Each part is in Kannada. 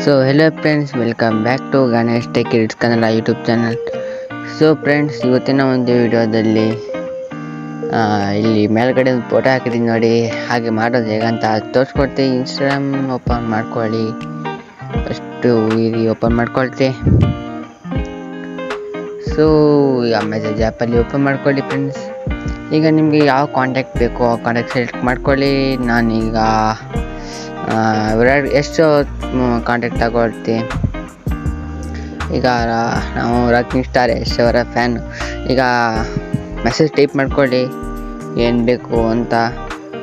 So hello friends, welcome back to Ganesh Tech Kids Kannada YouTube channel. So friends, ಇವತ್ತಿನ ಒಂದು ವಿಡಿಯೋದಲ್ಲಿ ಇಲ್ಲಿ ಮೇಲ್ಗಡೆ ಒಂದು ಫೋಟೋ ಹಾಕಿದ್ದೀನಿ ನೋಡಿ. ಹಾಗೆ ಮಾಡೋದು ಹೇಗಂತ ತೋರಿಸ್ಕೊಡ್ತೀನಿ. ಇನ್ಸ್ಟಾಗ್ರಾಮ್ ಓಪನ್ ಮಾಡ್ಕೊಳ್ಳಿ. ಫಸ್ಟು ಇಲ್ಲಿ ಓಪನ್ ಮಾಡ್ಕೊಳ್ತೆ. ಸೊ ಈಗ ಮೆಸೇಜ್ ಆ್ಯಪಲ್ಲಿ ಓಪನ್ ಮಾಡ್ಕೊಳ್ಳಿ ಫ್ರೆಂಡ್ಸ್. ಈಗ ನಿಮಗೆ ಯಾವ ಕಾಂಟ್ಯಾಕ್ಟ್ ಬೇಕೋ ಆ ಕಾಂಟ್ಯಾಕ್ಟ್ ಸೆಲೆಕ್ಟ್ ಮಾಡ್ಕೊಳ್ಳಿ. ನಾನೀಗ ವಿರಾಟ್ ಎಷ್ಟು ಕಾಂಟ್ಯಾಕ್ಟ್ ತಗೊಳ್ತಿ. ಈಗ ನಾವು ರಾಕಿಂಗ್ ಸ್ಟಾರ್ ಯಶ್ ಅವರ ಫ್ಯಾನು. ಈಗ ಮೆಸೇಜ್ ಟೈಪ್ ಮಾಡ್ಕೊಳ್ಳಿ ಏನು ಬೇಕು ಅಂತ.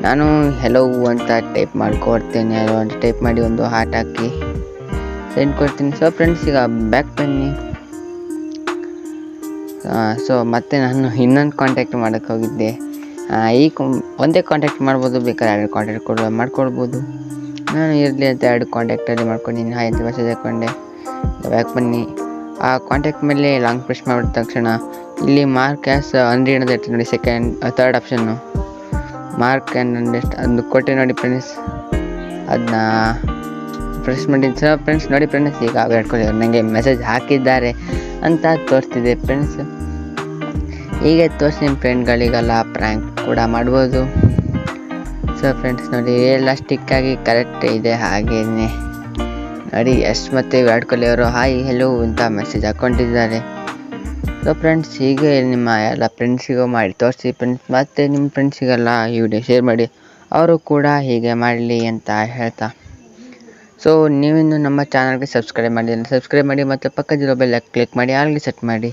ನಾನು ಹೆಲೋ ಅಂತ ಟೈಪ್ ಮಾಡ್ಕೊಡ್ತೀನಿ. ಹೆಲೋ ಅಂತ ಟೈಪ್ ಮಾಡಿ ಒಂದು ಹಾರ್ಟ್ ಹಾಕಿ ಸೆಂಡ್ ಕೊಡ್ತೀನಿ. ಸೊ ಫ್ರೆಂಡ್ಸ್, ಈಗ ಬ್ಯಾಕ್ ಬನ್ನಿ. ಸೊ ಮತ್ತೆ ನಾನು ಇನ್ನೊಂದು ಕಾಂಟ್ಯಾಕ್ಟ್ ಮಾಡೋಕ್ಕೆ ಹೋಗಿದ್ದೆ. ಒಂದೇ ಕಾಂಟ್ಯಾಕ್ಟ್ ಮಾಡ್ಬೋದು, ಬೇಕಾದ್ರೆ ಎರಡು ಕಾಂಟ್ಯಾಕ್ಟ್ ಮಾಡ್ಕೊಳ್ಬೋದು. ನಾನು ಇರಲಿ ಅಂತ ಎರಡು ಕಾಂಟ್ಯಾಕ್ಟಲ್ಲಿ ಮಾಡ್ಕೊಂಡಿದ್ದೀನಿ. ಹಾಯ್ ಅಂತ ಮೆಸೇಜ್ ಹಾಕ್ಕೊಂಡೆ. ಬ್ಯಾಕ್ ಬನ್ನಿ. ಆ ಕಾಂಟ್ಯಾಕ್ಟ್ ಮೇಲೆ ಲಾಂಗ್ ಪ್ರೆಸ್ ಮಾಡಿದ ತಕ್ಷಣ ಇಲ್ಲಿ ಮಾರ್ಕ್ ಆ್ಯಸ್ ಅನ್ರೀಡ್ ಅಂತ ಇರ್ತದೆ ನೋಡಿ. ಥರ್ಡ್ ಆಪ್ಷನ್ನು ಮಾರ್ಕ್ ಆ್ಯಂಡ್ ಅಂಡರ್ಸ್ಟ್ ಅದು ಕೊಟ್ಟೆ ನೋಡಿ ಫ್ರೆಂಡ್ಸ್. ಅದನ್ನ ಪ್ರೆಸ್ ಮಾಡಿದ್ದು. ಸೊ ಫ್ರೆಂಡ್ಸ್ ನೋಡಿ ಫ್ರೆಂಡ್ಸ್, ಈಗ ವಿರಾಟ್ ಕೊಹ್ಲಿ ಅವರು ನನಗೆ ಮೆಸೇಜ್ ಹಾಕಿದ್ದಾರೆ ಅಂತ ತೋರಿಸ್ತಿದೆ ಫ್ರೆಂಡ್ಸ್. ಹೀಗೆ ತೋರಿಸಿ ನಿಮ್ಮ ಫ್ರೆಂಡ್ಗಳಿಗೆಲ್ಲ ಪ್ರ್ಯಾಂಕ್ ಕೂಡ ಮಾಡ್ಬೋದು. ಸೊ ಫ್ರೆಂಡ್ಸ್ ನೋಡಿ, ಎಲ್ಲ ಸ್ಟಿಕ್ಕಾಗಿ ಕರೆಕ್ಟ್ ಇದೆ. ಹಾಗೇನೆ ನೋಡಿ, ಯಶ್ ಮತ್ತು ವಿರಾಟ್ ಕೊಹ್ಲಿ ಅವರು ಹಾಯ್ ಹೆಲೋ ಅಂತ ಮೆಸೇಜ್ ಹಾಕ್ಕೊಂಡಿದ್ದಾರೆ. ಸೊ ಫ್ರೆಂಡ್ಸ್, ಹೀಗೆ ನಿಮ್ಮ ಎಲ್ಲ ಫ್ರೆಂಡ್ಸಿಗೂ ಮಾಡಿ ತೋರಿಸಿ ಫ್ರೆಂಡ್ಸ್. ಮತ್ತು ನಿಮ್ಮ ಫ್ರೆಂಡ್ಸಿಗೆಲ್ಲ ಈ ವಿಡಿಯೋ ಶೇರ್ ಮಾಡಿ, ಅವರು ಕೂಡ ಹೀಗೆ ಮಾಡಲಿ ಅಂತ ಹೇಳ್ತಾ. ಸೊ ನೀವಿನ್ನು ನಮ್ಮ ಚಾನಲ್ಗೆ ಸಬ್ಸ್ಕ್ರೈಬ್ ಮಾಡಿ ಮತ್ತು ಪಕ್ಕದಿರೋ ಬೆಲ್ ಕ್ಲಿಕ್ ಮಾಡಿ ಆಲ್ಗೆ ಸೆಟ್ ಮಾಡಿ.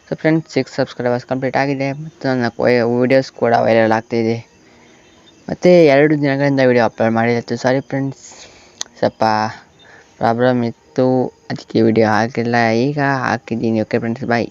ಸೊ ಫ್ರೆಂಡ್ಸ್, 6 ಸಬ್ಸ್ಕ್ರೈಬರ್ಸ್ ಕಂಪ್ಲೀಟ್ ಆಗಿದೆ ಮತ್ತು ನನ್ನ ವೀಡಿಯೋಸ್ ಕೂಡ ವೈರಲ್ ಆಗ್ತಾಯಿದೆ. ಮತ್ತು 2 ದಿನಗಳಿಂದ ವೀಡಿಯೋ ಅಪ್ಲೋಡ್ ಮಾಡಿತ್ತು. ಸಾರಿ ಫ್ರೆಂಡ್ಸ್, ಸ್ವಲ್ಪ ಪ್ರಾಬ್ಲಮ್ ಇತ್ತು, ಅದಕ್ಕೆ ವೀಡಿಯೋ ಹಾಕಿಲ್ಲ. ಈಗ ಹಾಕಿದ್ದೀನಿ. ಓಕೆ ಫ್ರೆಂಡ್ಸ್, ಬಾಯ್.